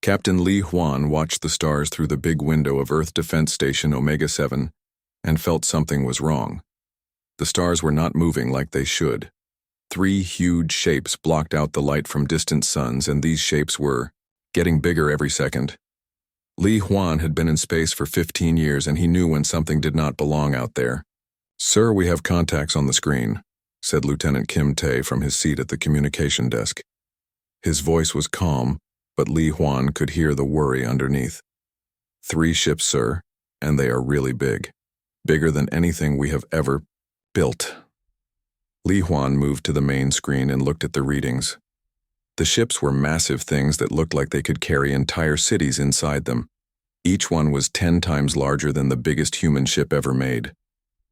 Captain Li Huan watched the stars through the big window of Earth Defense Station Omega-7 and felt something was wrong. The stars were not moving like they should. 3 huge shapes blocked out the light from distant suns, and these shapes were getting bigger every second. Li Huan had been in space for 15 years, and he knew when something did not belong out there. "Sir, we have contacts on the screen," said Lieutenant Kim Tae from his seat at the communication desk. His voice was calm, but Li Huan could hear the worry underneath. 3 ships, sir, and they are really big. Bigger than anything we have ever built." Li Huan moved to the main screen and looked at the readings. The ships were massive things that looked like they could carry entire cities inside them. Each one was 10 times larger than the biggest human ship ever made.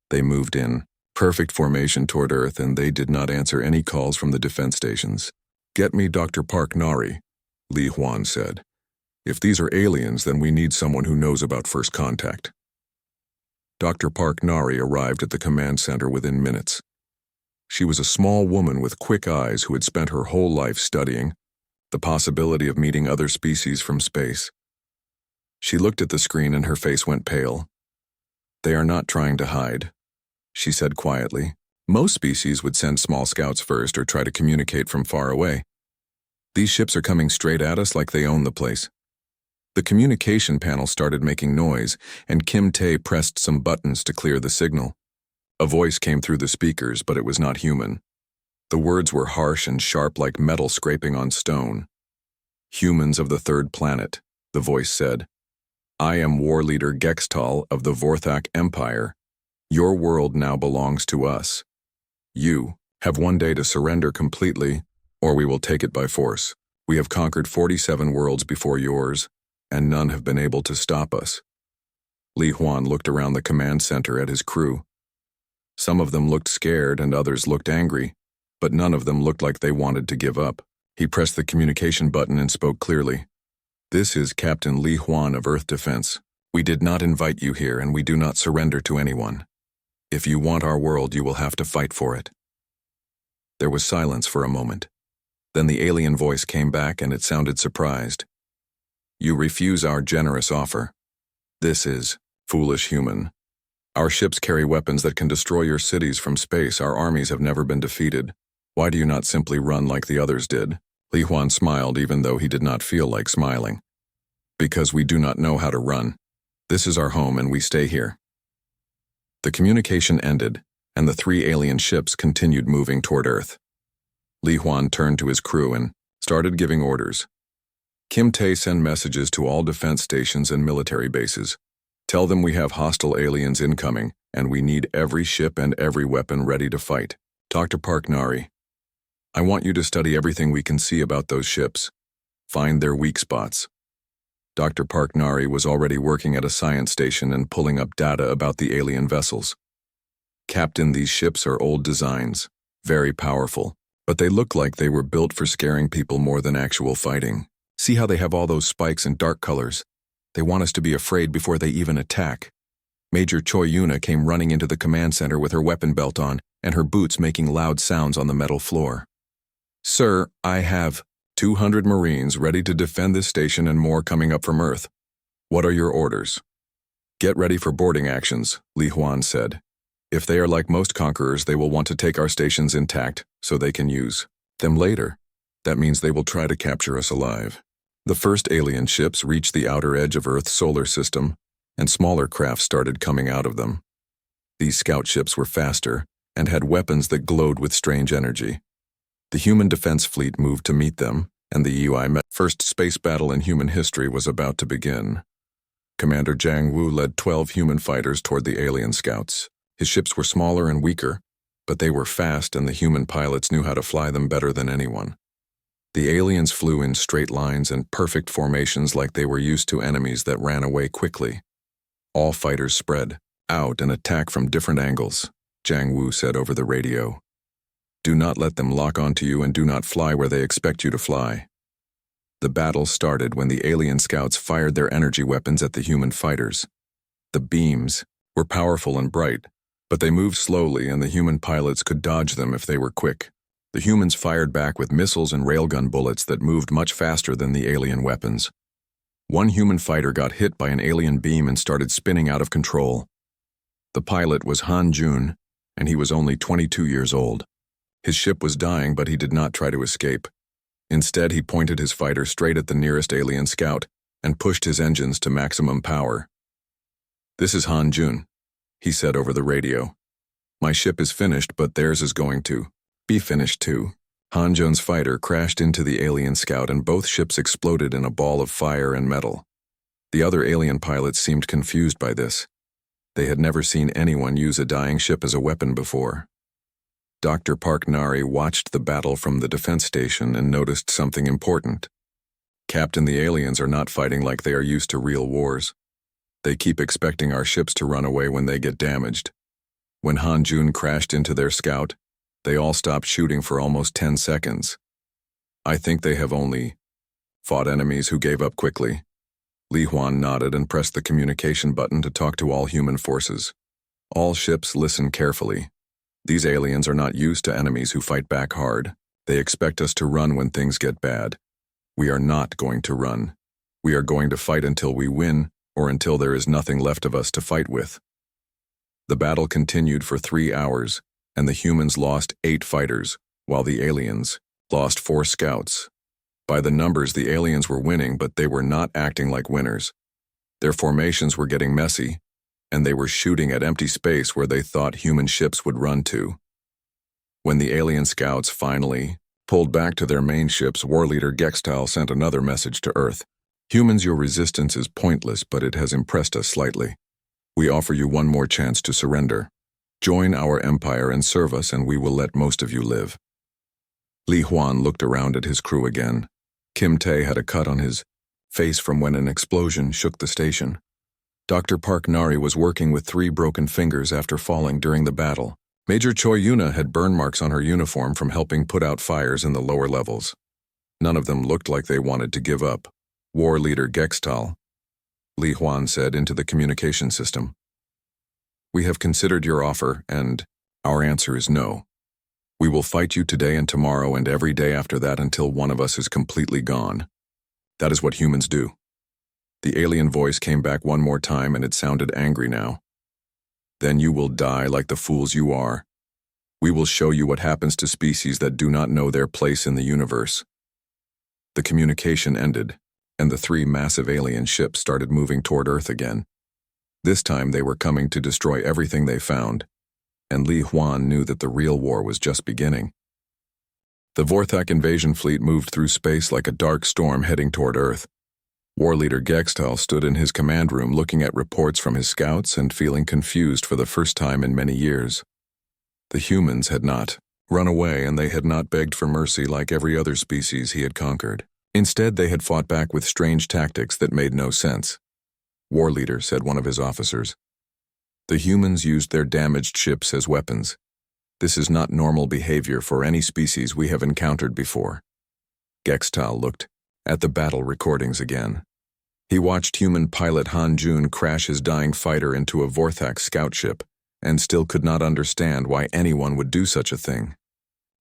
They moved in perfect formation toward Earth, and they did not answer any calls from the defense stations. "Get me Dr. Park Nari," Li Huan said. "If these are aliens, then we need someone who knows about first contact." Dr. Park Nari arrived at the command center within minutes. She was a small woman with quick eyes who had spent her whole life studying the possibility of meeting other species from space. She looked at the screen and her face went pale. "They are not trying to hide," she said quietly. "Most species would send small scouts first or try to communicate from far away. These ships are coming straight at us like they own the place." The communication panel started making noise, and Kim Tae pressed some buttons to clear the signal. A voice came through the speakers, but it was not human. The words were harsh and sharp like metal scraping on stone. "Humans of the 3rd planet," the voice said. "I am war leader Gextal of the Vorthak Empire. Your world now belongs to us. You have one day to surrender completely, or we will take it by force. We have conquered 47 worlds before yours, and none have been able to stop us." Li Huan looked around the command center at his crew. Some of them looked scared and others looked angry, but none of them looked like they wanted to give up. He pressed the communication button and spoke clearly. "This is Captain Li Huan of Earth Defense. We did not invite you here, and we do not surrender to anyone. If you want our world, you will have to fight for it." There was silence for a moment. Then the alien voice came back, and it sounded surprised. "You refuse our generous offer. This is foolish human. Our ships carry weapons that can destroy your cities from space. Our armies have never been defeated. Why do you not simply run like the others did?" Li Huan smiled, even though he did not feel like smiling. "Because we do not know how to run. This is our home, and we stay here." The communication ended, and the 3 alien ships continued moving toward Earth. Li Huan turned to his crew and started giving orders. "Kim Tae, send messages to all defense stations and military bases. Tell them we have hostile aliens incoming, and we need every ship and every weapon ready to fight. Dr. Park Nari, I want you to study everything we can see about those ships. Find their weak spots." Dr. Park Nari was already working at a science station and pulling up data about the alien vessels. "Captain, these ships are old designs, very powerful, but they look like they were built for scaring people more than actual fighting. See how they have all those spikes and dark colors? They want us to be afraid before they even attack." Major Choi Yuna came running into the command center with her weapon belt on and her boots making loud sounds on the metal floor. "Sir, I have 200 Marines ready to defend this station and more coming up from Earth. What are your orders?" "Get ready for boarding actions," Li Huan said. "If they are like most conquerors, they will want to take our stations intact so they can use them later. That means they will try to capture us alive." The first alien ships reached the outer edge of Earth's solar system, and smaller craft started coming out of them. These scout ships were faster and had weapons that glowed with strange energy. The human defense fleet moved to meet them, and the UI first space battle in human history was about to begin. Commander Jiang Wu led 12 human fighters toward the alien scouts. His ships were smaller and weaker, but they were fast, and the human pilots knew how to fly them better than anyone. The aliens flew in straight lines and perfect formations like they were used to enemies that ran away quickly. All fighters spread out and attacked from different angles, Jiang Wu said over the radio. "Do not let them lock onto you, and do not fly where they expect you to fly." The battle started when the alien scouts fired their energy weapons at the human fighters. The beams were powerful and bright, but they moved slowly, and the human pilots could dodge them if they were quick. The humans fired back with missiles and railgun bullets that moved much faster than the alien weapons. One human fighter got hit by an alien beam and started spinning out of control. The pilot was Han Jun, and he was only 22 years old. His ship was dying, but he did not try to escape. Instead, he pointed his fighter straight at the nearest alien scout and pushed his engines to maximum power. "This is Han Jun," he said over the radio. "My ship is finished, but theirs is going to be finished too." Han Jun's fighter crashed into the alien scout and both ships exploded in a ball of fire and metal. The other alien pilots seemed confused by this. They had never seen anyone use a dying ship as a weapon before. Dr. Park Nari watched the battle from the defense station and noticed something important. "Captain, the aliens are not fighting like they are used to real wars. They keep expecting our ships to run away when they get damaged. When Han Jun crashed into their scout, they all stopped shooting for almost 10 seconds. I think they have only fought enemies who gave up quickly." Li Huan nodded and pressed the communication button to talk to all human forces. "All ships, listen carefully. These aliens are not used to enemies who fight back hard. They expect us to run when things get bad. We are not going to run. We are going to fight until we win, or until there is nothing left of us to fight with." The battle continued for 3 hours, and the humans lost 8 fighters, while the aliens lost 4 scouts. By the numbers, the aliens were winning, but they were not acting like winners. Their formations were getting messy, and they were shooting at empty space where they thought human ships would run to. When the alien scouts finally pulled back to their main ships, War Leader Gextal sent another message to Earth. "Humans, your resistance is pointless, but it has impressed us slightly. We offer you one more chance to surrender. Join our empire and serve us, and we will let most of you live." Li Huan looked around at his crew again. Kim Tae had a cut on his face from when an explosion shook the station. Dr. Park Nari was working with 3 broken fingers after falling during the battle. Major Choi Yuna had burn marks on her uniform from helping put out fires in the lower levels. None of them looked like they wanted to give up. "War Leader Gextal," Li Huan said into the communication system. "We have considered your offer, and our answer is no. We will fight you today and tomorrow and every day after that until one of us is completely gone. That is what humans do." The alien voice came back one more time, and it sounded angry now. "Then you will die like the fools you are. We will show you what happens to species that do not know their place in the universe." The communication ended, and the 3 massive alien ships started moving toward Earth again. This time they were coming to destroy everything they found, and Li Huan knew that the real war was just beginning. The Vorthak invasion fleet moved through space like a dark storm heading toward Earth. War Leader Gextal stood in his command room looking at reports from his scouts and feeling confused for the first time in many years. The humans had not run away, and they had not begged for mercy like every other species he had conquered. Instead, they had fought back with strange tactics that made no sense. "War Leader," said one of his officers, "the humans used their damaged ships as weapons. This is not normal behavior for any species we have encountered before." Gextal looked at the battle recordings again. He watched human pilot Han Jun crash his dying fighter into a Vorthak scout ship, and still could not understand why anyone would do such a thing.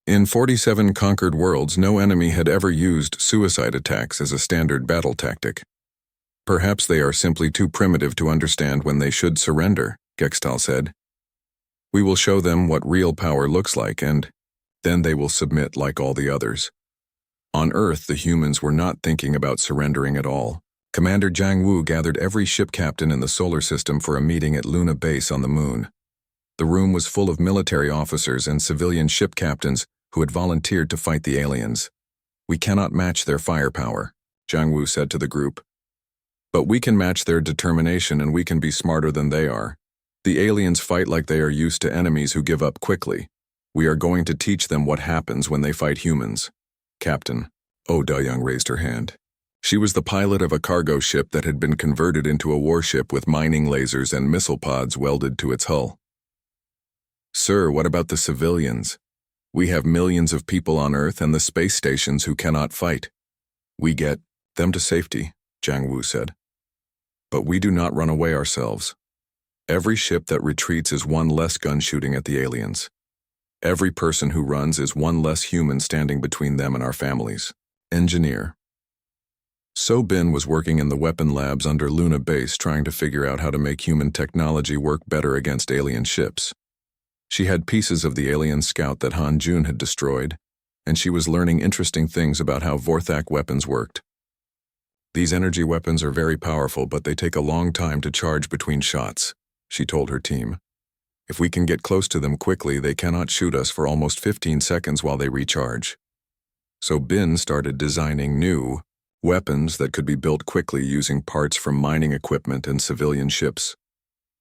In 47 conquered worlds, no enemy had ever used suicide attacks as a standard battle tactic. "Perhaps they are simply too primitive to understand when they should surrender," Gextal said. "We will show them what real power looks like, and then they will submit like all the others." On Earth, the humans were not thinking about surrendering at all. Commander Jiang Wu gathered every ship captain in the solar system for a meeting at Luna Base on the moon. The room was full of military officers and civilian ship captains who had volunteered to fight the aliens. "We cannot match their firepower," Jiang Wu said to the group. "But we can match their determination, and we can be smarter than they are. The aliens fight like they are used to enemies who give up quickly. We are going to teach them what happens when they fight humans." "Captain," Oh Da-young raised her hand. She was the pilot of a cargo ship that had been converted into a warship with mining lasers and missile pods welded to its hull. "Sir, what about the civilians? We have millions of people on Earth and the space stations who cannot fight. We get them to safety," Jiang Wu said. "But we do not run away ourselves. Every ship that retreats is one less gun shooting at the aliens. Every person who runs is one less human standing between them and our families." Engineer. So Bin was working in the weapon labs under Luna Base trying to figure out how to make human technology work better against alien ships. She had pieces of the alien scout that Han Jun had destroyed, and she was learning interesting things about how Vorthak weapons worked. These energy weapons are very powerful, but they take a long time to charge between shots, she told her team. If we can get close to them quickly, they cannot shoot us for almost 15 seconds while they recharge. So Bin started designing new weapons that could be built quickly using parts from mining equipment and civilian ships.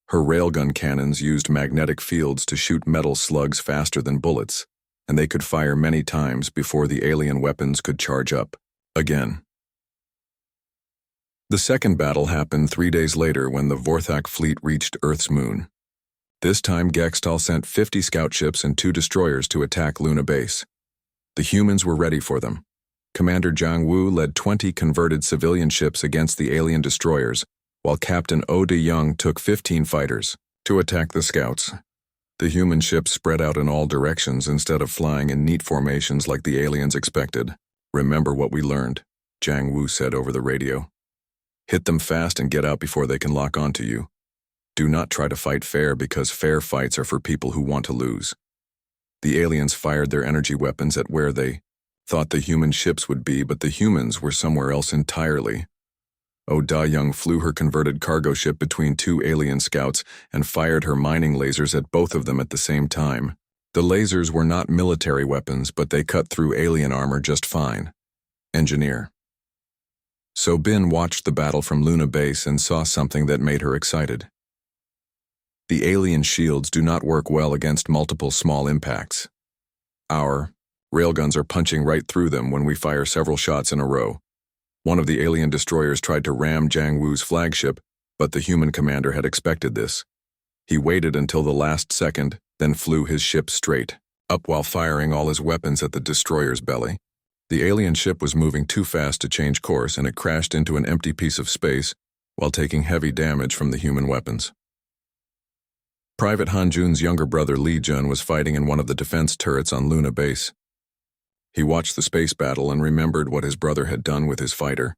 Her railgun cannons used magnetic fields to shoot metal slugs faster than bullets, and they could fire many times before the alien weapons could charge up again. The second battle happened 3 days later when the Vorthak fleet reached Earth's moon. This time Gextal sent 50 scout ships and 2 destroyers to attack Luna Base. The humans were ready for them. Commander Jiang Wu led 20 converted civilian ships against the alien destroyers, while Captain Oh De-young took 15 fighters to attack the scouts. The human ships spread out in all directions instead of flying in neat formations like the aliens expected. Remember what we learned, Jiang Wu said over the radio. Hit them fast and get out before they can lock onto you. Do not try to fight fair because fair fights are for people who want to lose. The aliens fired their energy weapons at where they thought the human ships would be, but the humans were somewhere else entirely. Oh Da-young flew her converted cargo ship between 2 alien scouts and fired her mining lasers at both of them at the same time. The lasers were not military weapons, but they cut through alien armor just fine. Engineer. So Bin watched the battle from Luna Base and saw something that made her excited. The alien shields do not work well against multiple small impacts. Our railguns are punching right through them when we fire several shots in a row. One of the alien destroyers tried to ram Jiang Wu's flagship, but the human commander had expected this. He waited until the last second, then flew his ship straight up while firing all his weapons at the destroyer's belly. The alien ship was moving too fast to change course, and it crashed into an empty piece of space while taking heavy damage from the human weapons. Private Han Jun's younger brother Li Jun was fighting in one of the defense turrets on Luna Base. He watched the space battle and remembered what his brother had done with his fighter.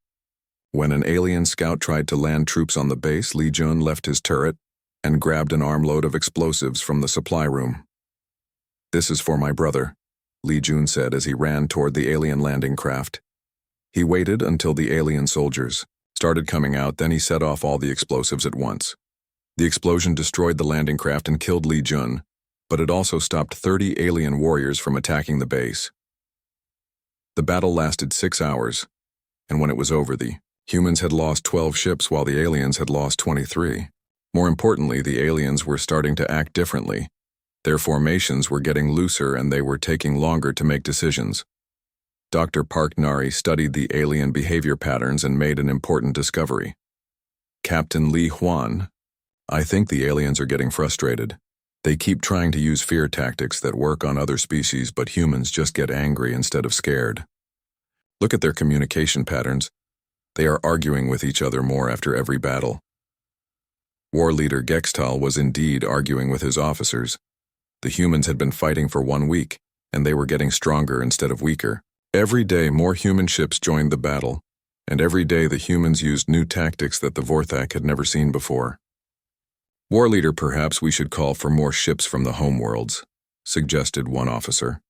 When an alien scout tried to land troops on the base, Li Jun left his turret and grabbed an armload of explosives from the supply room. "This is for my brother," Li Jun said as he ran toward the alien landing craft. He waited until the alien soldiers started coming out, then he set off all the explosives at once. The explosion destroyed the landing craft and killed Li Jun, but it also stopped 30 alien warriors from attacking the base. The battle lasted 6 hours, and when it was over, the humans had lost 12 ships while the aliens had lost 23. More importantly, the aliens were starting to act differently. Their formations were getting looser and they were taking longer to make decisions. Dr. Park Nari studied the alien behavior patterns and made an important discovery. Captain Li Huan, "I think the aliens are getting frustrated. They keep trying to use fear tactics that work on other species, but humans just get angry instead of scared. Look at their communication patterns. They are arguing with each other more after every battle." War leader Gextal was indeed arguing with his officers. The humans had been fighting for 1 week, and they were getting stronger instead of weaker. Every day more human ships joined the battle, and every day the humans used new tactics that the Vorthak had never seen before. "War leader, perhaps we should call for more ships from the homeworlds," suggested one officer.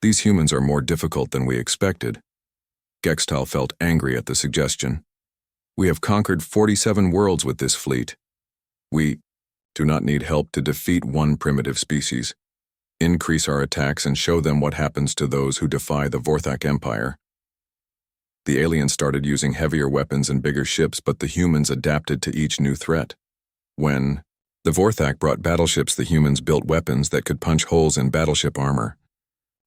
"These humans are more difficult than we expected." Gextal felt angry at the suggestion. "We have conquered 47 worlds with this fleet. We do not need help to defeat one primitive species. Increase our attacks and show them what happens to those who defy the Vorthak Empire." The aliens started using heavier weapons and bigger ships, but the humans adapted to each new threat. When the Vorthak brought battleships, the humans built weapons that could punch holes in battleship armor.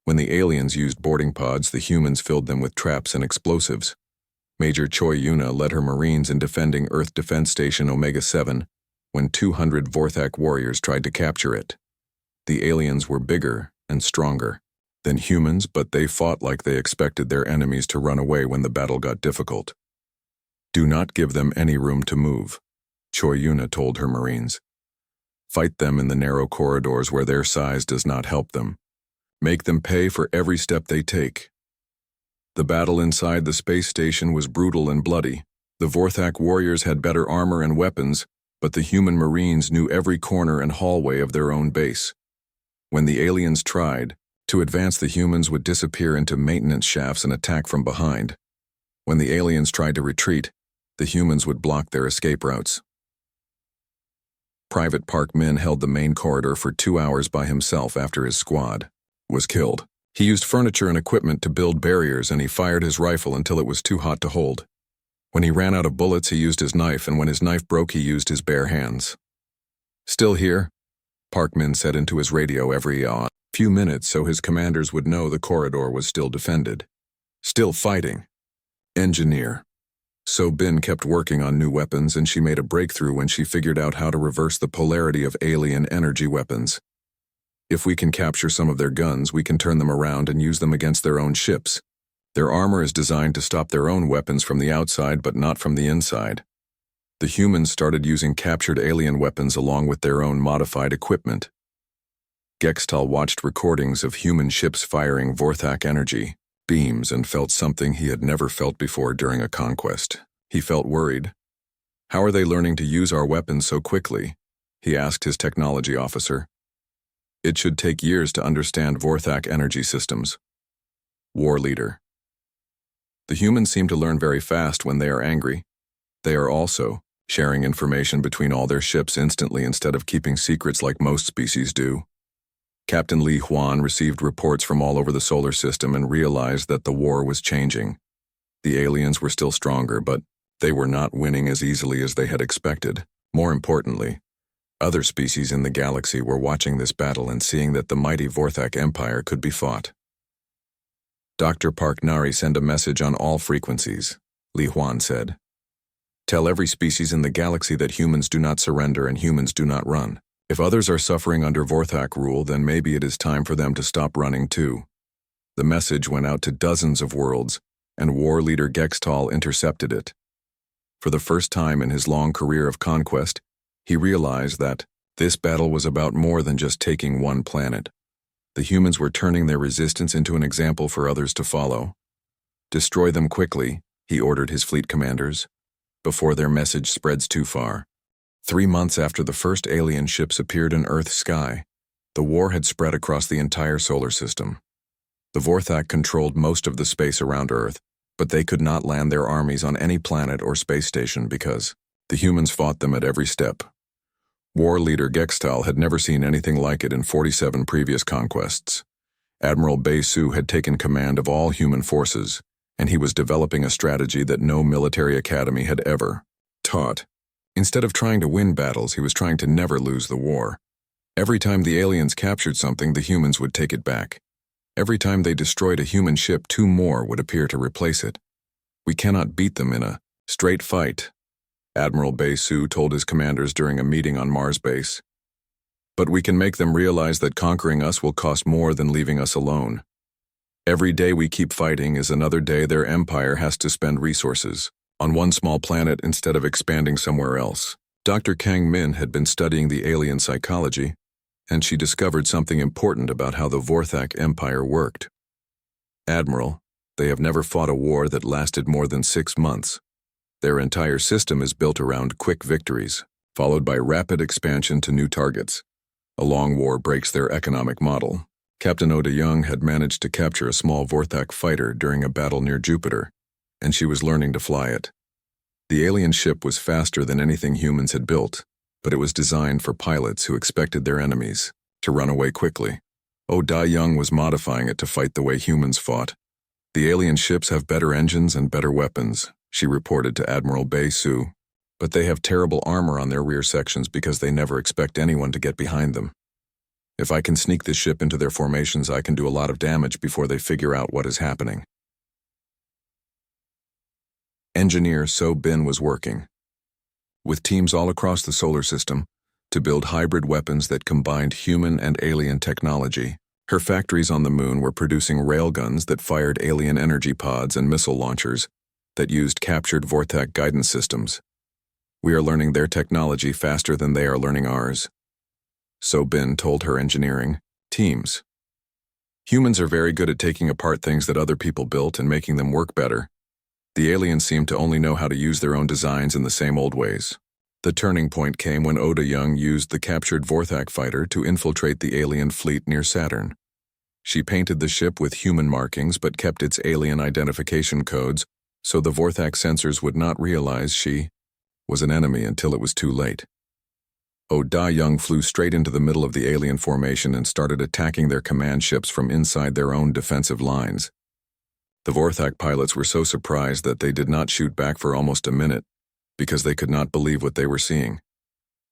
When the aliens used boarding pods, the humans filled them with traps and explosives. Major Choi Yuna led her Marines in defending Earth Defense Station Omega-7 when 200 Vorthak warriors tried to capture it. The aliens were bigger and stronger than humans, but they fought like they expected their enemies to run away when the battle got difficult. "Do not give them any room to move," Choi Yuna told her Marines. "Fight them in the narrow corridors where their size does not help them. Make them pay for every step they take." The battle inside the space station was brutal and bloody. The Vorthak warriors had better armor and weapons, but the human Marines knew every corner and hallway of their own base. When the aliens tried to advance, the humans would disappear into maintenance shafts and attack from behind. When the aliens tried to retreat, the humans would block their escape routes. Private Park Min held the main corridor for 2 hours by himself after his squad was killed. He used furniture and equipment to build barriers, and he fired his rifle until it was too hot to hold. When he ran out of bullets, he used his knife, and when his knife broke, he used his bare hands. "Still here?" Park Min said into his radio every few minutes so his commanders would know the corridor was still defended. "Still fighting." Engineer. So Bin kept working on new weapons, and she made a breakthrough when she figured out how to reverse the polarity of alien energy weapons. If we can capture some of their guns, we can turn them around and use them against their own ships. Their armor is designed to stop their own weapons from the outside, but not from the inside. The humans started using captured alien weapons along with their own modified equipment. Gextal watched recordings of human ships firing Vorthak energy beams and felt something he had never felt before during a conquest. He felt worried. "How are they learning to use our weapons so quickly?" he asked his technology officer. "It should take years to understand Vorthak energy systems." War leader. The humans seem to learn very fast when they are angry. They are also sharing information between all their ships instantly instead of keeping secrets like most species do. Captain Li Huan received reports from all over the solar system and realized that the war was changing. The aliens were still stronger, but they were not winning as easily as they had expected. More importantly, other species in the galaxy were watching this battle and seeing that the mighty Vorthak Empire could be fought. "Dr. Park Nari, send a message on all frequencies," Li Huan said. "Tell every species in the galaxy that humans do not surrender and humans do not run. If others are suffering under Vorthak rule, then maybe it is time for them to stop running too." The message went out to dozens of worlds, and war leader Gextal intercepted it. For the first time in his long career of conquest, he realized that this battle was about more than just taking one planet. The humans were turning their resistance into an example for others to follow. "Destroy them quickly," he ordered his fleet commanders, "before their message spreads too far." 3 months after the first alien ships appeared in Earth's sky, the war had spread across the entire solar system. The Vorthak controlled most of the space around Earth, but they could not land their armies on any planet or space station because the humans fought them at every step. War leader Gextal had never seen anything like it in 47 previous conquests. Admiral Bei Su had taken command of all human forces, and he was developing a strategy that no military academy had ever taught. Instead of trying to win battles, he was trying to never lose the war. Every time the aliens captured something, the humans would take it back. Every time they destroyed a human ship, 2 more would appear to replace it. "We cannot beat them in a straight fight," Admiral Bei Su told his commanders during a meeting on Mars base. "But we can make them realize that conquering us will cost more than leaving us alone. Every day we keep fighting is another day their empire has to spend resources on one small planet instead of expanding somewhere else." Dr. Kang Min had been studying the alien psychology, and she discovered something important about how the Vorthak Empire worked. "Admiral, they have never fought a war that lasted more than 6 months. Their entire system is built around quick victories, followed by rapid expansion to new targets. A long war breaks their economic model." Captain Oda Young had managed to capture a small Vorthak fighter during a battle near Jupiter, and she was learning to fly it. The alien ship was faster than anything humans had built, but it was designed for pilots who expected their enemies to run away quickly. Oda Young was modifying it to fight the way humans fought. "The alien ships have better engines and better weapons," she reported to Admiral Bei Su, "but they have terrible armor on their rear sections because they never expect anyone to get behind them. If I can sneak this ship into their formations, I can do a lot of damage before they figure out what is happening." Engineer So Bin was working with teams all across the solar system to build hybrid weapons that combined human and alien technology. Her factories on the moon were producing railguns that fired alien energy pods and missile launchers that used captured Vorthak guidance systems. "We are learning their technology faster than they are learning ours," So Bin told her engineering teams. Humans are very good at taking apart things that other people built and making them work better. The aliens seem to only know how to use their own designs in the same old ways. The turning point came when Oda Young used the captured Vorthak fighter to infiltrate the alien fleet near Saturn. She painted the ship with human markings but kept its alien identification codes so the Vorthak sensors would not realize she was an enemy until it was too late. Oda Young flew straight into the middle of the alien formation and started attacking their command ships from inside their own defensive lines. The Vorthak pilots were so surprised that they did not shoot back for almost a minute because they could not believe what they were seeing.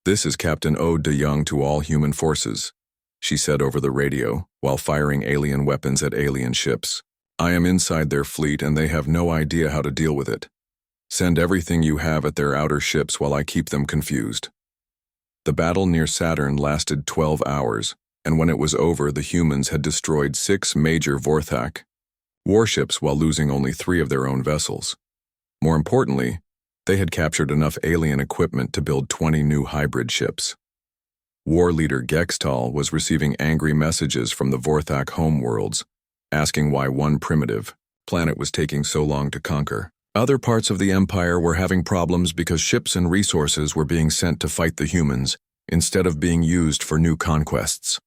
"This is Captain Oda Young to all human forces," she said over the radio while firing alien weapons at alien ships. "I am inside their fleet and they have no idea how to deal with it. Send everything you have at their outer ships while I keep them confused." The battle near Saturn lasted 12 hours, and when it was over, the humans had destroyed 6 major Vorthak warships while losing only 3 of their own vessels. More importantly, they had captured enough alien equipment to build 20 new hybrid ships. War leader Gextal was receiving angry messages from the Vorthak homeworlds, asking why one primitive planet was taking so long to conquer. Other parts of the Empire were having problems because ships and resources were being sent to fight the humans instead of being used for new conquests.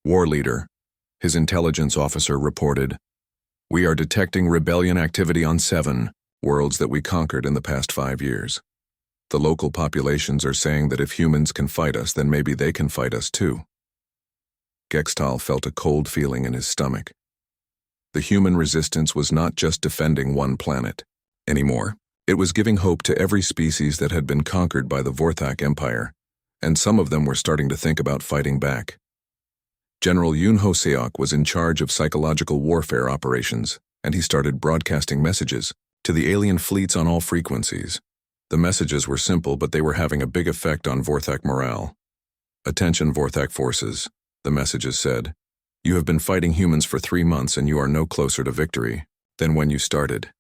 War leader, his intelligence officer, reported, "We are detecting rebellion activity on 7 worlds that we conquered in the past 5 years. The local populations are saying that if humans can fight us, then maybe they can fight us too." Gextal felt a cold feeling in his stomach. The human resistance was not just defending one planet anymore. It was giving hope to every species that had been conquered by the Vorthak Empire, and some of them were starting to think about fighting back. General Yoon Ho-seok was in charge of psychological warfare operations, and he started broadcasting messages to the alien fleets on all frequencies. The messages were simple, but they were having a big effect on Vorthak morale. "Attention Vorthak forces," the messages said. "You have been fighting humans for 3 months and you are no closer to victory than when you started.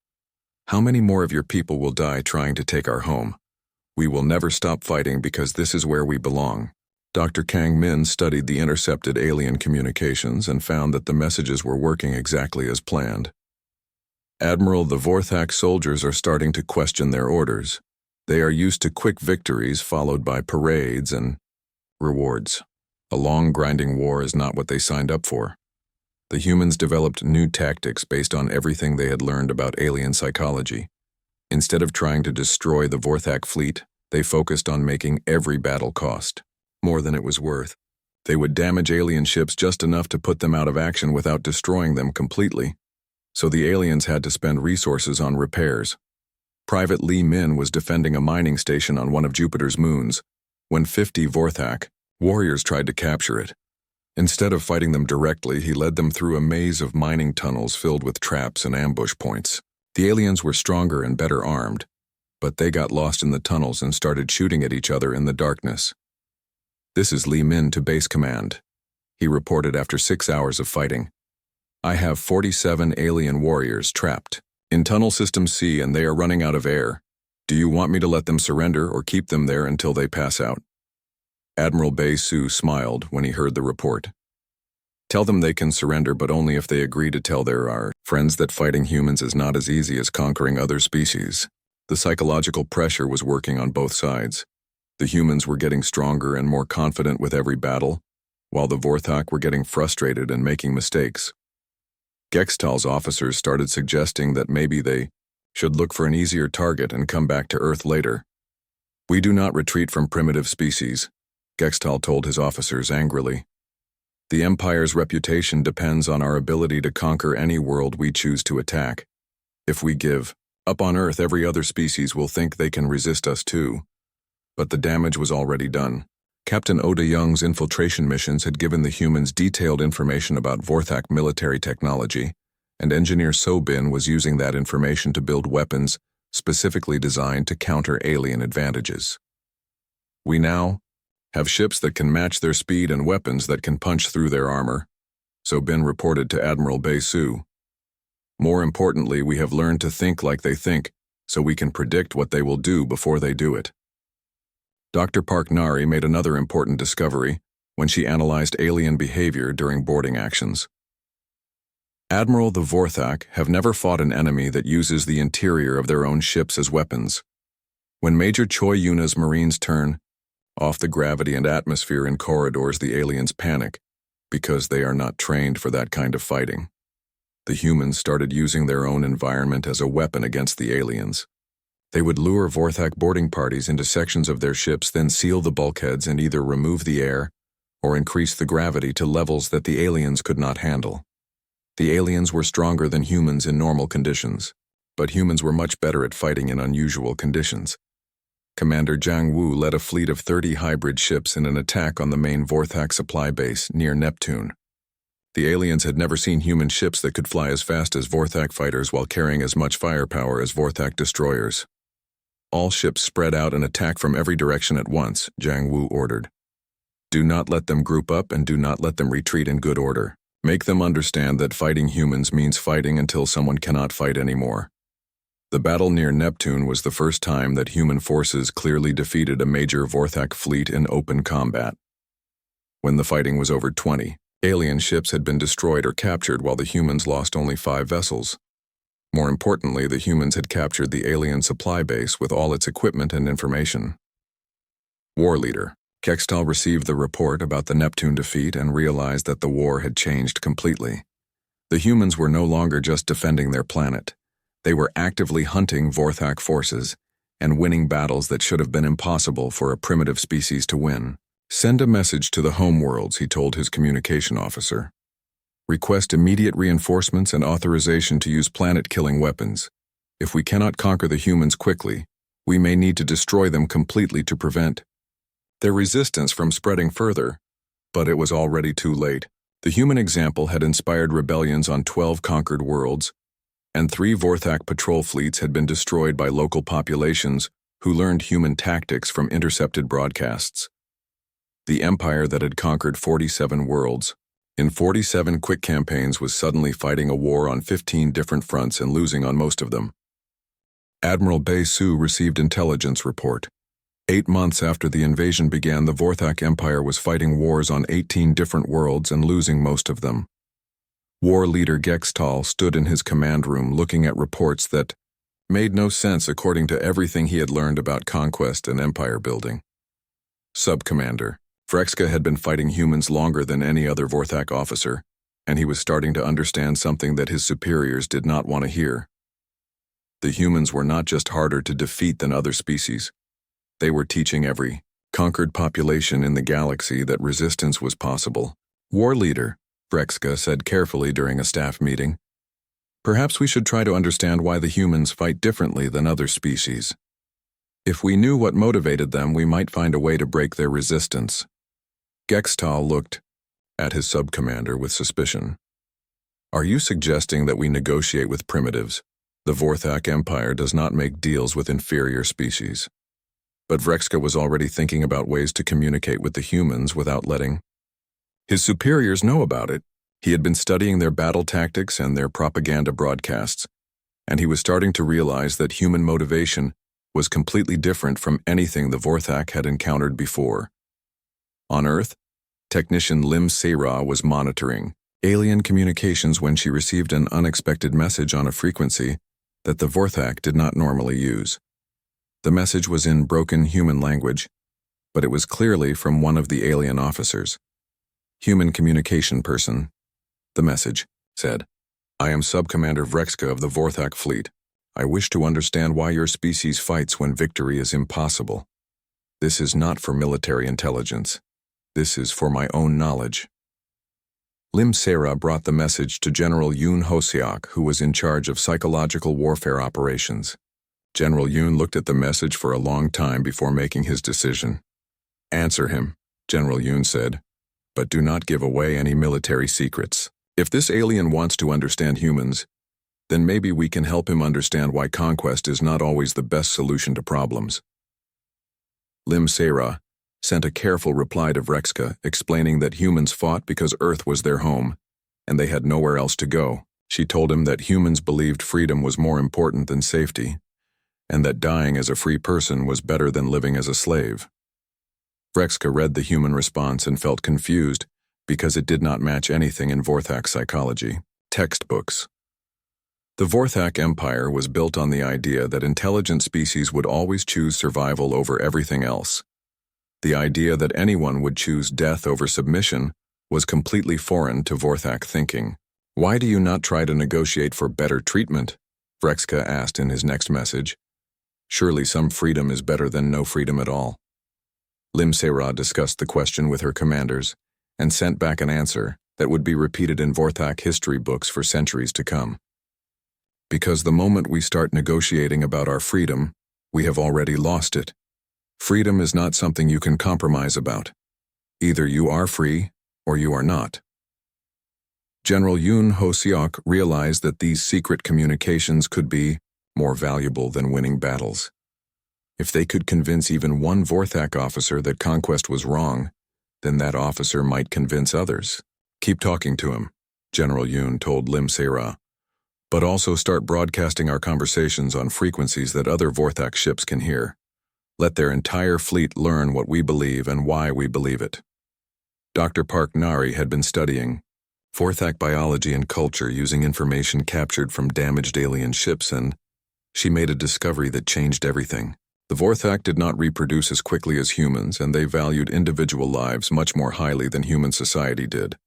How many more of your people will die trying to take our home? We will never stop fighting because this is where we belong." Dr. Kang Min studied the intercepted alien communications and found that the messages were working exactly as planned. "Admiral, the Vorthak soldiers are starting to question their orders. They are used to quick victories followed by parades and rewards. A long, grinding war is not what they signed up for." The humans developed new tactics based on everything they had learned about alien psychology. Instead of trying to destroy the Vorthak fleet, they focused on making every battle cost more than it was worth. They would damage alien ships just enough to put them out of action without destroying them completely. So the aliens had to spend resources on repairs. Private Lee Min was defending a mining station on one of Jupiter's moons when 50 Vorthak warriors tried to capture it. Instead of fighting them directly, he led them through a maze of mining tunnels filled with traps and ambush points. The aliens were stronger and better armed, but they got lost in the tunnels and started shooting at each other in the darkness. "This is Lee Min to base command," he reported after 6 hours of fighting. "I have 47 alien warriors trapped in Tunnel System C and they are running out of air. Do you want me to let them surrender or keep them there until they pass out?" Admiral Bei Su smiled when he heard the report. "Tell them they can surrender, but only if they agree to tell their friends that fighting humans is not as easy as conquering other species." The psychological pressure was working on both sides. The humans were getting stronger and more confident with every battle, while the Vorthak were getting frustrated and making mistakes. Gextal's officers started suggesting that maybe they should look for an easier target and come back to Earth later. "We do not retreat from primitive species," Gextal told his officers angrily. "The Empire's reputation depends on our ability to conquer any world we choose to attack. If we give up on Earth, every other species will think they can resist us too." But the damage was already done. Captain Oda Young's infiltration missions had given the humans detailed information about Vorthak military technology, and Engineer So-bin was using that information to build weapons specifically designed to counter alien advantages. "We now have ships that can match their speed and weapons that can punch through their armor," So-bin reported to Admiral Bei Su. "More importantly, we have learned to think like they think, so we can predict what they will do before they do it." Dr. Park Nari made another important discovery when she analyzed alien behavior during boarding actions. Admiral the Vorthak have never fought an enemy that uses the interior of their own ships as weapons. When Major Choi Yuna's Marines turn off the gravity and atmosphere in corridors, the aliens panic, because they are not trained for that kind of fighting. The humans started using their own environment as a weapon against the aliens. They would lure Vorthak boarding parties into sections of their ships, then seal the bulkheads and either remove the air or increase the gravity to levels that the aliens could not handle. The aliens were stronger than humans in normal conditions, but humans were much better at fighting in unusual conditions. Commander Jiang Wu led a fleet of 30 hybrid ships in an attack on the main Vorthak supply base near Neptune. The aliens had never seen human ships that could fly as fast as Vorthak fighters while carrying as much firepower as Vorthak destroyers. All ships spread out and attack from every direction at once, Jiang Wu ordered. Do not let them group up and do not let them retreat in good order. Make them understand that fighting humans means fighting until someone cannot fight anymore. The battle near Neptune was the first time that human forces clearly defeated a major Vorthak fleet in open combat. When the fighting was over 20, alien ships had been destroyed or captured while the humans lost only 5 vessels. More importantly, the humans had captured the alien supply base with all its equipment and information. War Leader Kextal received the report about the Neptune defeat and realized that the war had changed completely. The humans were no longer just defending their planet. They were actively hunting Vorthak forces and winning battles that should have been impossible for a primitive species to win. Send a message to the homeworlds, he told his communication officer. Request immediate reinforcements and authorization to use planet-killing weapons. If we cannot conquer the humans quickly, we may need to destroy them completely to prevent their resistance from spreading further, but it was already too late. The human example had inspired rebellions on 12 conquered worlds, and 3 Vorthak patrol fleets had been destroyed by local populations who learned human tactics from intercepted broadcasts. The empire that had conquered 47 worlds, in 47 quick campaigns, was suddenly fighting a war on 15 different fronts and losing on most of them. Admiral Bei Su received intelligence report. 8 months after the invasion began, the Vorthak Empire was fighting wars on 18 different worlds and losing most of them. War Leader Gextal stood in his command room looking at reports that made no sense according to everything he had learned about conquest and empire building. Sub-Commander Frexka had been fighting humans longer than any other Vorthak officer, and he was starting to understand something that his superiors did not want to hear. The humans were not just harder to defeat than other species. They were teaching every conquered population in the galaxy that resistance was possible. War Leader, Frexka said carefully during a staff meeting. Perhaps we should try to understand why the humans fight differently than other species. If we knew what motivated them, we might find a way to break their resistance. Gextal looked at his sub-commander with suspicion. Are you suggesting that we negotiate with primitives? The Vorthak Empire does not make deals with inferior species. But Frexka was already thinking about ways to communicate with the humans without letting his superiors know about it. He had been studying their battle tactics and their propaganda broadcasts, and he was starting to realize that human motivation was completely different from anything the Vorthak had encountered before. On Earth, technician Lim Se-ra was monitoring alien communications when she received an unexpected message on a frequency that the Vorthak did not normally use. The message was in broken human language, but it was clearly from one of the alien officers. Human communication person. The message said, I am Sub-Commander Vrexka of the Vorthak Fleet. I wish to understand why your species fights when victory is impossible. This is not for military intelligence. This is for my own knowledge. Lim Se-ra brought the message to General Yoon Ho-seok, who was in charge of psychological warfare operations. General Yoon looked at the message for a long time before making his decision. Answer him, General Yoon said, but do not give away any military secrets. If this alien wants to understand humans, then maybe we can help him understand why conquest is not always the best solution to problems. Lim Se-ra sent a careful reply to Vrexka, explaining that humans fought because Earth was their home, and they had nowhere else to go. She told him that humans believed freedom was more important than safety, and that dying as a free person was better than living as a slave. Vrexka read the human response and felt confused because it did not match anything in Vorthak psychology. Textbooks. The Vorthak Empire was built on the idea that intelligent species would always choose survival over everything else. The idea that anyone would choose death over submission was completely foreign to Vorthak thinking. "Why do you not try to negotiate for better treatment?" Vrexka asked in his next message. "Surely some freedom is better than no freedom at all." Limsera discussed the question with her commanders and sent back an answer that would be repeated in Vorthak history books for centuries to come. "Because the moment we start negotiating about our freedom, we have already lost it. Freedom is not something you can compromise about. Either you are free or you are not." General Yoon Ho-seok realized that these secret communications could be more valuable than winning battles. If they could convince even one Vorthak officer that conquest was wrong, then that officer might convince others. "Keep talking to him," General Yoon told Limsera, "but also start broadcasting our conversations on frequencies that other Vorthak ships can hear. Let their entire fleet learn what we believe and why we believe it." Dr. Park Nari had been studying Vorthak biology and culture using information captured from damaged alien ships, and she made a discovery that changed everything. The Vorthak did not reproduce as quickly as humans, and they valued individual lives much more highly than human society did.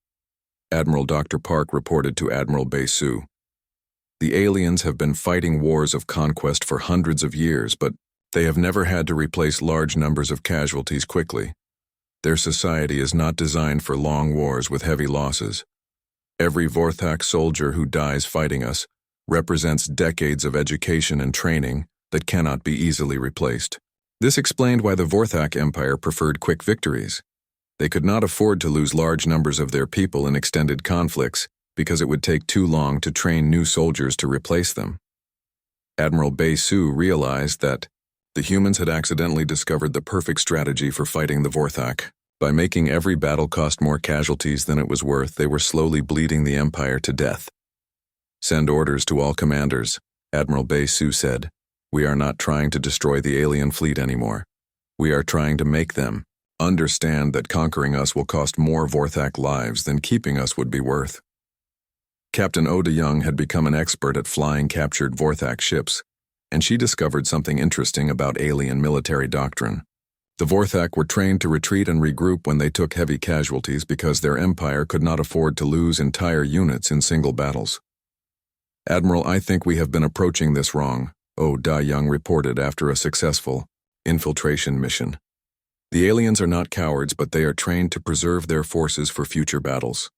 Admiral Dr. Park reported to Admiral Bae-Soo, "The aliens have been fighting wars of conquest for hundreds of years, but they have never had to replace large numbers of casualties quickly. Their society is not designed for long wars with heavy losses. Every Vorthak soldier who dies fighting us represents decades of education and training that cannot be easily replaced." This explained why the Vorthak Empire preferred quick victories. They could not afford to lose large numbers of their people in extended conflicts because it would take too long to train new soldiers to replace them. Admiral Bae-Soo realized that the humans had accidentally discovered the perfect strategy for fighting the Vorthak. By making every battle cost more casualties than it was worth, they were slowly bleeding the Empire to death. "Send orders to all commanders," Admiral Bae-Soo said. "We are not trying to destroy the alien fleet anymore. We are trying to make them understand that conquering us will cost more Vorthak lives than keeping us would be worth." Captain Oh De-young had become an expert at flying captured Vorthak ships, and she discovered something interesting about alien military doctrine. The Vorthak were trained to retreat and regroup when they took heavy casualties because their empire could not afford to lose entire units in single battles. "Admiral, I think we have been approaching this wrong," Oh De-young reported after a successful infiltration mission. "The aliens are not cowards, but they are trained to preserve their forces for future battles.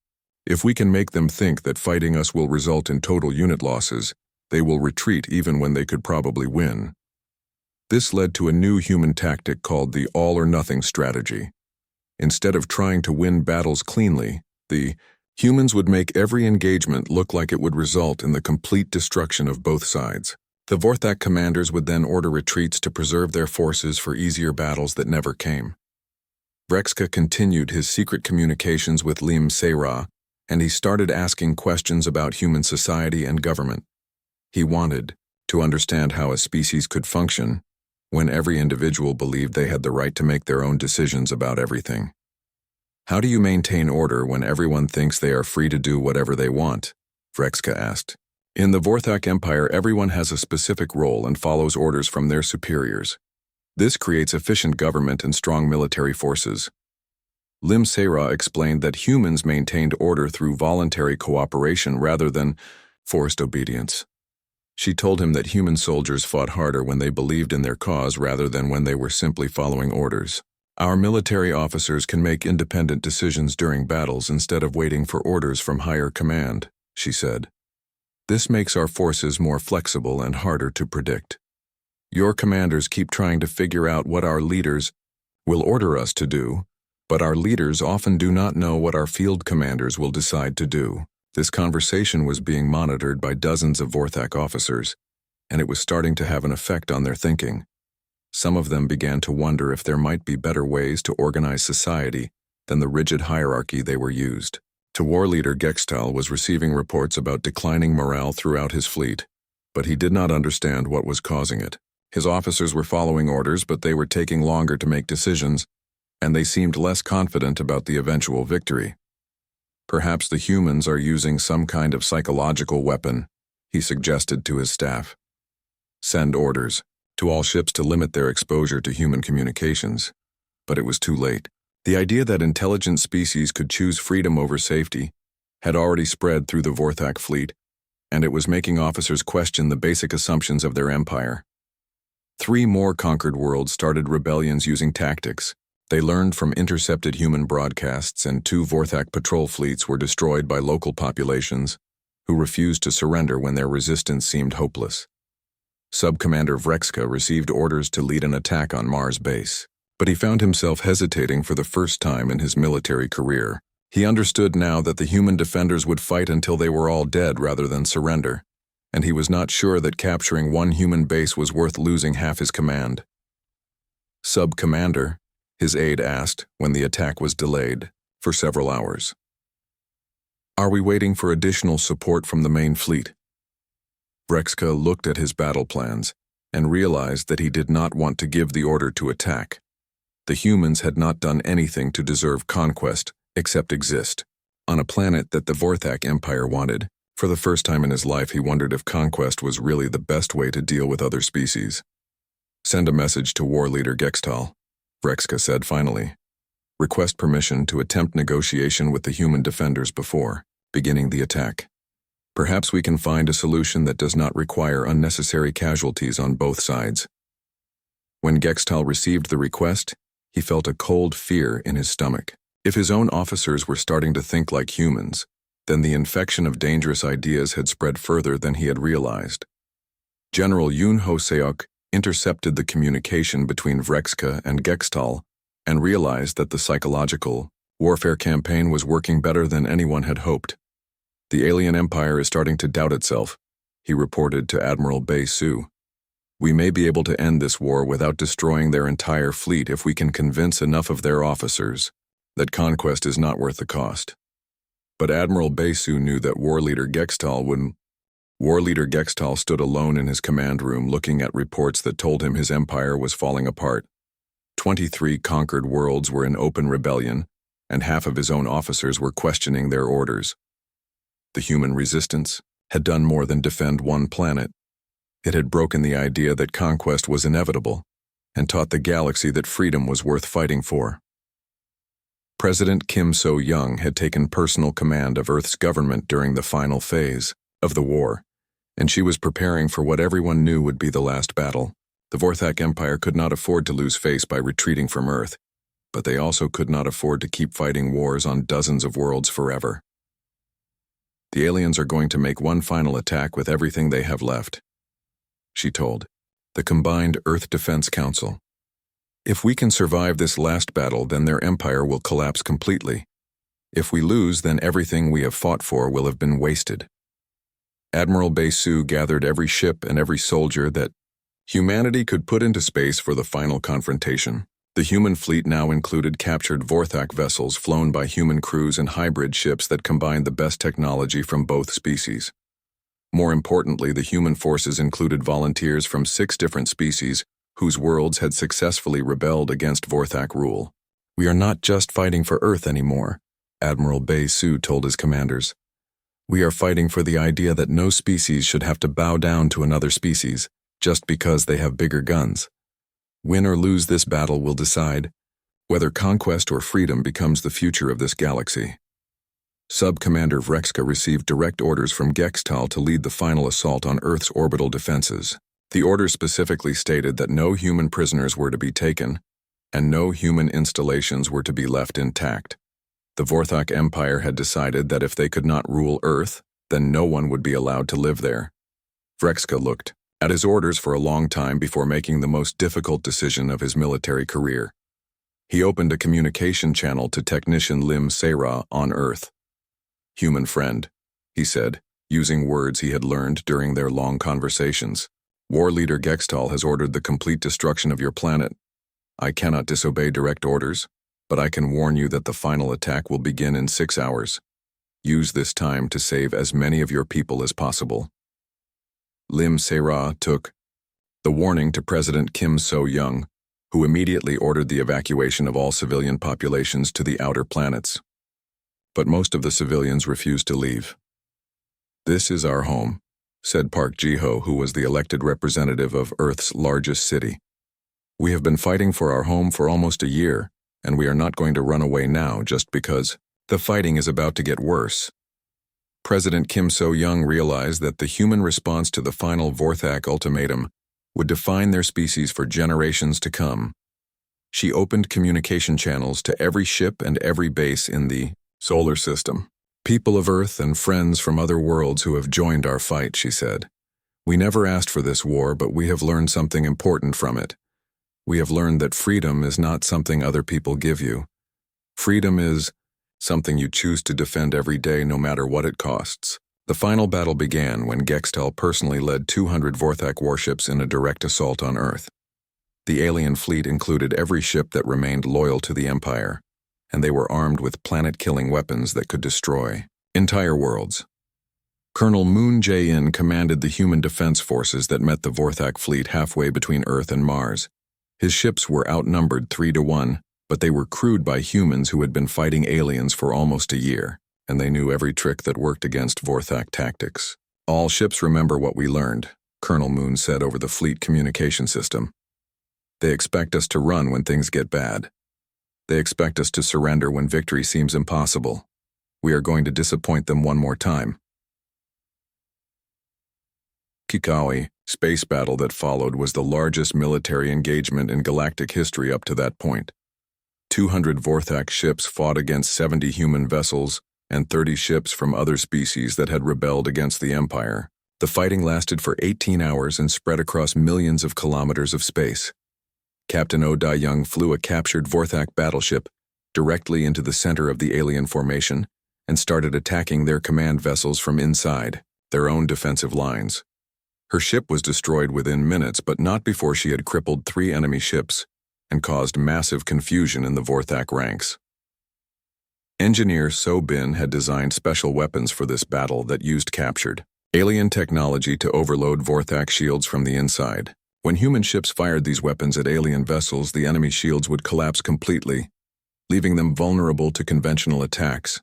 If we can make them think that fighting us will result in total unit losses, they will retreat even when they could probably win." This led to a new human tactic called the all-or-nothing strategy. Instead of trying to win battles cleanly, the humans would make every engagement look like it would result in the complete destruction of both sides. The Vorthak commanders would then order retreats to preserve their forces for easier battles that never came. Vrexka continued his secret communications with Limsera, and he started asking questions about human society and government. He wanted to understand how a species could function when every individual believed they had the right to make their own decisions about everything. "How do you maintain order when everyone thinks they are free to do whatever they want?" Vrexka asked. "In the Vorthak Empire, everyone has a specific role and follows orders from their superiors. This creates efficient government and strong military forces." Limsera explained that humans maintained order through voluntary cooperation rather than forced obedience. She told him that human soldiers fought harder when they believed in their cause rather than when they were simply following orders. "Our military officers can make independent decisions during battles instead of waiting for orders from higher command," she said. "This makes our forces more flexible and harder to predict. Your commanders keep trying to figure out what our leaders will order us to do, but our leaders often do not know what our field commanders will decide to do." This conversation was being monitored by dozens of Vorthak officers, and it was starting to have an effect on their thinking. Some of them began to wonder if there might be better ways to organize society than the rigid hierarchy they were used. The war leader Gextal was receiving reports about declining morale throughout his fleet, but he did not understand what was causing it. His officers were following orders, but they were taking longer to make decisions, and they seemed less confident about the eventual victory. Perhaps the humans are using some kind of psychological weapon, he suggested to his staff. Send orders to all ships to limit their exposure to human communications. But it was too late. The idea that intelligent species could choose freedom over safety had already spread through the Vorthak fleet, and it was making officers question the basic assumptions of their empire. 3 more conquered worlds started rebellions using tactics. They learned from intercepted human broadcasts, and 2 Vorthak patrol fleets were destroyed by local populations who refused to surrender when their resistance seemed hopeless. Sub-Commander Vrexka received orders to lead an attack on Mars base, but he found himself hesitating for the first time in his military career. He understood now that the human defenders would fight until they were all dead rather than surrender, and he was not sure that capturing 1 human base was worth losing half his command. Sub-Commander, his aide asked when the attack was delayed for several hours. Are we waiting for additional support from the main fleet? Vrexka looked at his battle plans and realized that he did not want to give the order to attack. The humans had not done anything to deserve conquest except exist on a planet that the Vorthak Empire wanted. For the first time in his life, he wondered if conquest was really the best way to deal with other species. Send a message to War Leader Gextal, Vrexka said finally. Request permission to attempt negotiation with the human defenders before beginning the attack. Perhaps we can find a solution that does not require unnecessary casualties on both sides. When Gextal received the request, he felt a cold fear in his stomach. If his own officers were starting to think like humans, then the infection of dangerous ideas had spread further than he had realized. General Yun Hoseok intercepted the communication between Vrexka and Gextal and realized that the psychological warfare campaign was working better than anyone had hoped. The alien empire is starting to doubt itself, he reported to Admiral Bei Su. We may be able to end this war without destroying their entire fleet if we can convince enough of their officers that conquest is not worth the cost. But Admiral Bei Su knew that War Leader Gextal would. War Leader Gextal stood alone in his command room looking at reports that told him his empire was falling apart. 23 conquered worlds were in open rebellion, and half of his own officers were questioning their orders. The human resistance had done more than defend 1 planet. It had broken the idea that conquest was inevitable and taught the galaxy that freedom was worth fighting for. President Kim So-young had taken personal command of Earth's government during the final phase of the war, and she was preparing for what everyone knew would be the last battle. The Vorthak Empire could not afford to lose face by retreating from Earth, but they also could not afford to keep fighting wars on dozens of worlds forever. The aliens are going to make 1 final attack with everything they have left, she told the Combined Earth Defense Council. If we can survive this last battle, then their empire will collapse completely. If we lose, then everything we have fought for will have been wasted. Admiral Bei Su gathered every ship and every soldier that humanity could put into space for the final confrontation. The human fleet now included captured Vorthak vessels flown by human crews and hybrid ships that combined the best technology from both species. More importantly, the human forces included volunteers from 6 different species whose worlds had successfully rebelled against Vorthak rule. We are not just fighting for Earth anymore, Admiral Bei Su told his commanders. We are fighting for the idea that no species should have to bow down to another species just because they have bigger guns. Win or lose this battle will decide whether conquest or freedom becomes the future of this galaxy. Sub-Commander Vrexka received direct orders from Gextal to lead the final assault on Earth's orbital defenses. The orders specifically stated that no human prisoners were to be taken, and no human installations were to be left intact. The Vorthak Empire had decided that if they could not rule Earth, then no one would be allowed to live there. Vrexka looked at his orders for a long time before making the most difficult decision of his military career. He opened a communication channel to technician Lim Se-ra on Earth. "Human friend," he said, using words he had learned during their long conversations. "War Leader Gextal has ordered the complete destruction of your planet. I cannot disobey direct orders, but I can warn you that the final attack will begin in 6 hours. Use this time to save as many of your people as possible." Lim Se-ra took the warning to President Kim So-young, who immediately ordered the evacuation of all civilian populations to the outer planets. but most of the civilians refused to leave. "This is our home," said Park Ji-ho, who was the elected representative of Earth's largest city. "We have been fighting for our home for almost a year, and we are not going to run away now just because the fighting is about to get worse." President Kim So-young realized that the human response to the final Vorthak ultimatum would define their species for generations to come. She opened communication channels to every ship and every base in the solar system. "People of Earth and friends from other worlds who have joined our fight," she said. "We never asked for this war, but we have learned something important from it. We have learned that freedom is not something other people give you. Freedom is something you choose to defend every day no matter what it costs." The final battle began when Gextal personally led 200 Vorthak warships in a direct assault on Earth. The alien fleet included every ship that remained loyal to the Empire, and they were armed with planet-killing weapons that could destroy entire worlds. Colonel Moon Jae-in commanded the human defense forces that met the Vorthak fleet halfway between Earth and Mars. His ships were outnumbered 3-1, but they were crewed by humans who had been fighting aliens for almost a year, and they knew every trick that worked against Vorthak tactics. "All ships remember what we learned," Colonel Moon said over the fleet communication system. "They expect us to run when things get bad. They expect us to surrender when victory seems impossible. We are going to disappoint them one more time." Kikawi, space battle that followed, was the largest military engagement in galactic history up to that point. 200 Vorthak ships fought against 70 human vessels and 30 ships from other species that had rebelled against the Empire. The fighting lasted for 18 hours and spread across millions of kilometers of space. Captain Oh Da-young flew a captured Vorthak battleship directly into the center of the alien formation and started attacking their command vessels from inside their own defensive lines. Her ship was destroyed within minutes, but not before she had crippled 3 enemy ships and caused massive confusion in the Vorthak ranks. Engineer So Bin had designed special weapons for this battle that used captured alien technology to overload Vorthak shields from the inside. When human ships fired these weapons at alien vessels, the enemy shields would collapse completely, leaving them vulnerable to conventional attacks.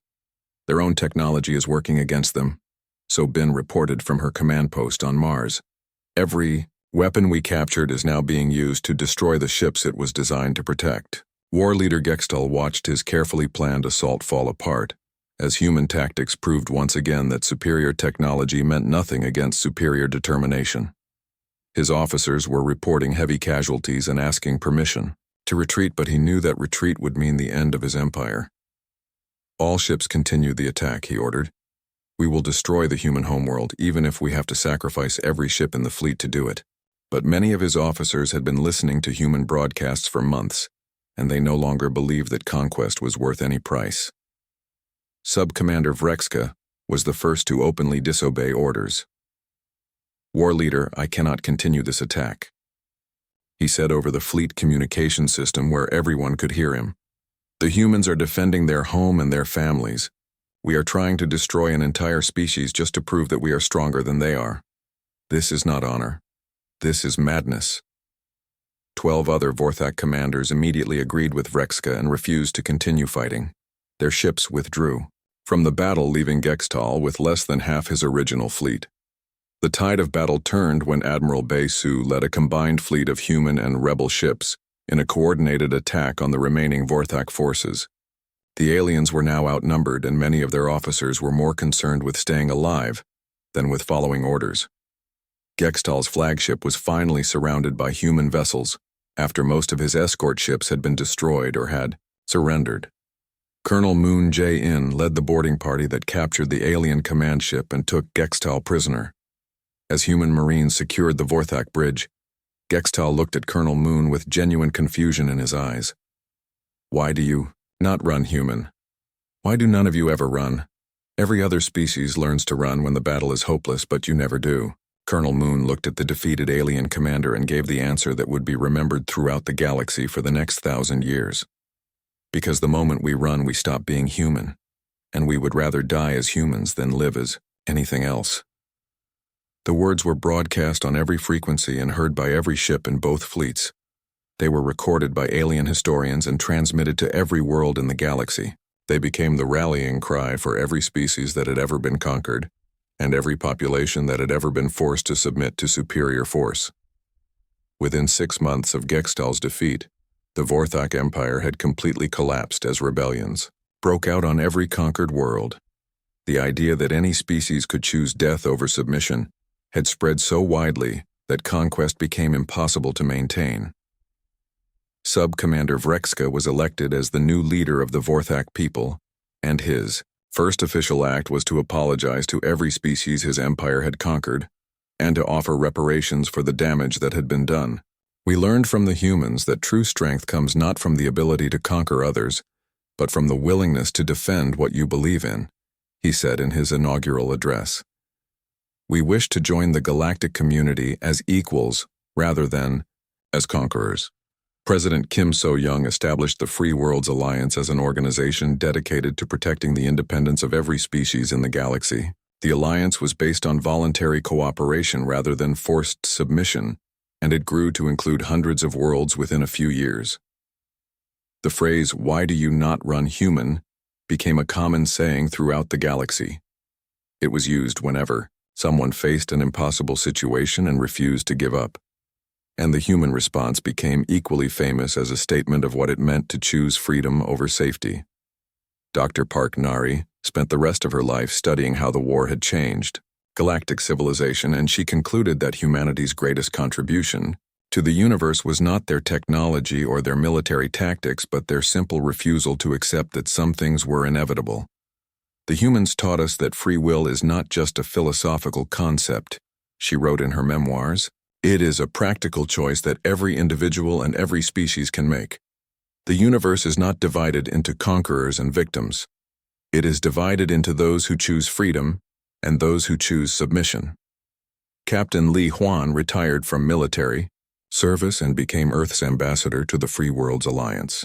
Their own technology is working against them, So Bin reported from her command post on Mars. "Every weapon we captured is now being used to destroy the ships it was designed to protect." War leader Gextal watched his carefully planned assault fall apart, as human tactics proved once again that superior technology meant nothing against superior determination. His officers were reporting heavy casualties and asking permission to retreat, but he knew that retreat would mean the end of his empire. "All ships continue the attack," he ordered. "We will destroy the human homeworld, even if we have to sacrifice every ship in the fleet to do it." But many of his officers had been listening to human broadcasts for months, and they no longer believed that conquest was worth any price. Sub-Commander Vrexka was the first to openly disobey orders. "War leader, I cannot continue this attack," he said over the fleet communication system where everyone could hear him. "The humans are defending their home and their families. We are trying to destroy an entire species just to prove that we are stronger than they are. This is not honor. This is madness." 12 other Vorthak commanders immediately agreed with Vrexka and refused to continue fighting. Their ships withdrew from the battle, leaving Gextal with less than half his original fleet. The tide of battle turned when Admiral Bei Su led a combined fleet of human and rebel ships in a coordinated attack on the remaining Vorthak forces. The aliens were now outnumbered, and many of their officers were more concerned with staying alive than with following orders. Gextal's flagship was finally surrounded by human vessels after most of his escort ships had been destroyed or had surrendered. Colonel Moon Jae-in led the boarding party that captured the alien command ship and took Gextal prisoner. As human marines secured the Vorthak bridge, Gextal looked at Colonel Moon with genuine confusion in his eyes. "Why do you not run, human? Why do none of you ever run? Every other species learns to run when the battle is hopeless, but you never do." Colonel Moon looked at the defeated alien commander and gave the answer that would be remembered throughout the galaxy for the next 1,000 years. "Because the moment we run, we stop being human, and we would rather die as humans than live as anything else." The words were broadcast on every frequency and heard by every ship in both fleets. They were recorded by alien historians and transmitted to every world in the galaxy. They became the rallying cry for every species that had ever been conquered, and every population that had ever been forced to submit to superior force. Within 6 months of Gextal's defeat, the Vorthok Empire had completely collapsed as rebellions broke out on every conquered world. The idea that any species could choose death over submission had spread so widely that conquest became impossible to maintain. Sub-Commander Vrexka was elected as the new leader of the Vorthok people, and his first official act was to apologize to every species his empire had conquered, and to offer reparations for the damage that had been done. We learned from the humans that true strength comes not from the ability to conquer others, but from the willingness to defend what you believe in, he said in his inaugural address. We wish to join the galactic community as equals rather than as conquerors. President Kim So-young established the Free Worlds Alliance as an organization dedicated to protecting the independence of every species in the galaxy. The alliance was based on voluntary cooperation rather than forced submission, and it grew to include hundreds of worlds within a few years. The phrase, "Why do you not run human?" became a common saying throughout the galaxy. It was used whenever someone faced an impossible situation and refused to give up. And the human response became equally famous as a statement of what it meant to choose freedom over safety. Dr. Park Nari spent the rest of her life studying how the war had changed galactic civilization, and she concluded that humanity's greatest contribution to the universe was not their technology or their military tactics, but their simple refusal to accept that some things were inevitable. The humans taught us that free will is not just a philosophical concept, she wrote in her memoirs. It is a practical choice that every individual and every species can make. The universe is not divided into conquerors and victims. It is divided into those who choose freedom and those who choose submission. Captain Li Huan retired from military service and became Earth's ambassador to the Free Worlds Alliance.